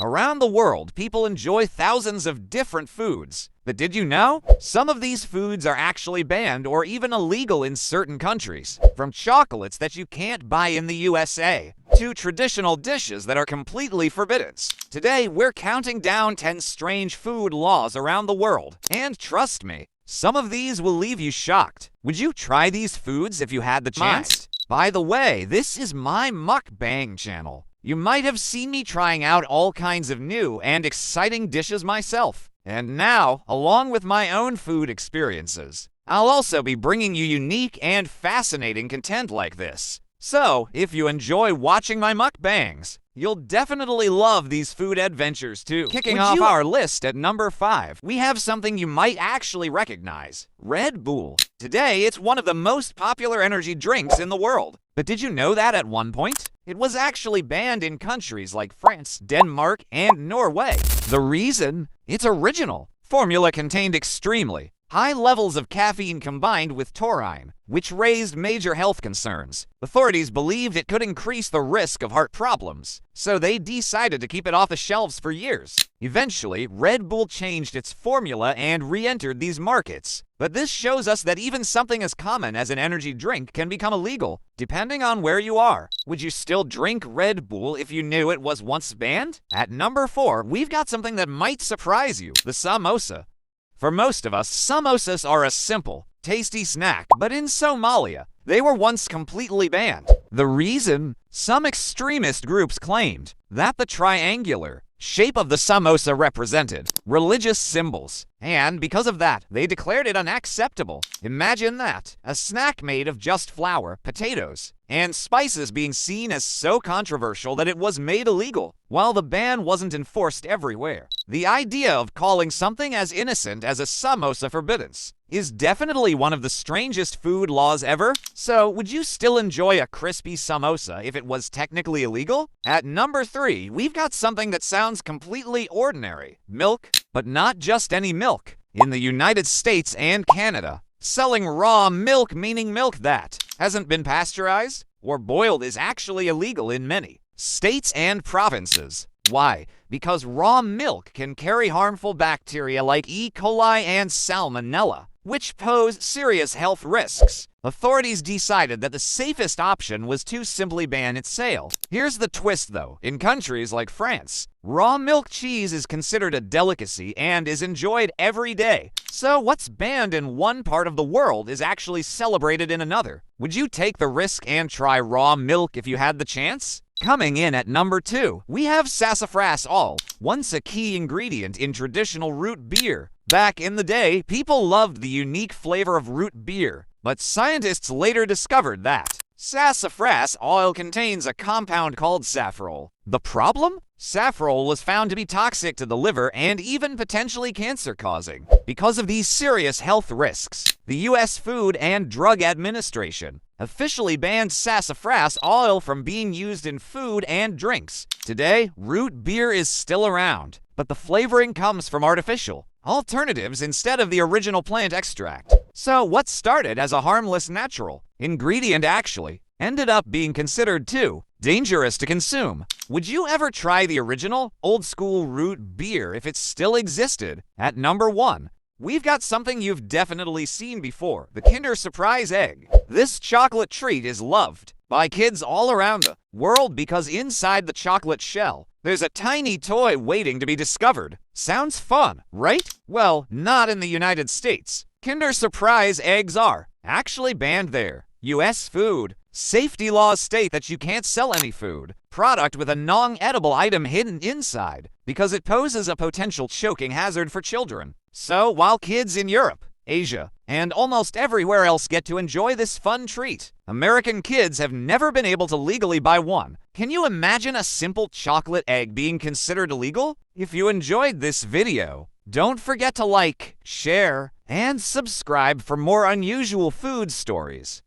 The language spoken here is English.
Around the world, people enjoy thousands of different foods. But did you know? Some of these foods are actually banned or even illegal in certain countries. From chocolates that you can't buy in the USA, to traditional dishes that are completely forbidden. Today, we're counting down 10 strange food laws around the world. And trust me, some of these will leave you shocked. Would you try these foods if you had the chance? By the way, this is my mukbang channel. You might have seen me trying out all kinds of new and exciting dishes myself. And now, along with my own food experiences, I'll also be bringing you unique and fascinating content like this. So, if you enjoy watching my mukbangs, you'll definitely love these food adventures too. Kicking off our list at number 5, we have something you might actually recognize: Red Bull. Today, it's one of the most popular energy drinks in the world. But did you know that at one point, it was actually banned in countries like France, Denmark, and Norway? The reason? Its original formula contained extremely high levels of caffeine combined with taurine, which raised major health concerns. Authorities believed it could increase the risk of heart problems, so they decided to keep it off the shelves for years. Eventually, Red Bull changed its formula and re-entered these markets. But this shows us that even something as common as an energy drink can become illegal, depending on where you are. Would you still drink Red Bull if you knew it was once banned? At number 4, we've got something that might surprise you: the samosa. For most of us, samosas are a simple, tasty snack, but in Somalia, they were once completely banned. The reason? Some extremist groups claimed that the triangular shape of the samosa represented religious symbols, and because of that, they declared it unacceptable. Imagine that, a snack made of just flour, potatoes, and spices being seen as so controversial that it was made illegal, while the ban wasn't enforced everywhere. The idea of calling something as innocent as a samosa forbidden is definitely one of the strangest food laws ever. So, would you still enjoy a crispy samosa if it was technically illegal? At number 3, we've got something that sounds completely ordinary: milk. But not just any milk. In the United States and Canada, selling raw milk, meaning milk that hasn't been pasteurized or boiled, is actually illegal in many states and provinces. Why? Because raw milk can carry harmful bacteria like E. coli and salmonella, which pose serious health risks. Authorities decided that the safest option was to simply ban its sale. Here's the twist though: in countries like France, raw milk cheese is considered a delicacy and is enjoyed every day. So what's banned in one part of the world is actually celebrated in another. Would you take the risk and try raw milk if you had the chance? Coming in at number 2, we have sassafras oil, once a key ingredient in traditional root beer. Back in the day, people loved the unique flavor of root beer, but scientists later discovered that sassafras oil contains a compound called safrole. The problem? Safrole was found to be toxic to the liver and even potentially cancer-causing. Because of these serious health risks, the U.S. Food and Drug Administration officially banned sassafras oil from being used in food and drinks. Today, root beer is still around, but the flavoring comes from artificial alternatives instead of the original plant extract. So what started as a harmless natural ingredient actually ended up being considered too dangerous to consume. Would you ever try the original, old-school root beer if it still existed? At number 1, we've got something you've definitely seen before: the Kinder Surprise egg. This chocolate treat is loved by kids all around the world because inside the chocolate shell, there's a tiny toy waiting to be discovered. Sounds fun, right? Well, not in the United States. Kinder Surprise eggs are actually banned there. U.S. food safety laws state that you can't sell any food product with a non-edible item hidden inside because it poses a potential choking hazard for children. So, while kids in Europe, Asia, and almost everywhere else get to enjoy this fun treat, American kids have never been able to legally buy one. Can you imagine a simple chocolate egg being considered illegal? If you enjoyed this video, don't forget to like, share, and subscribe for more unusual food stories.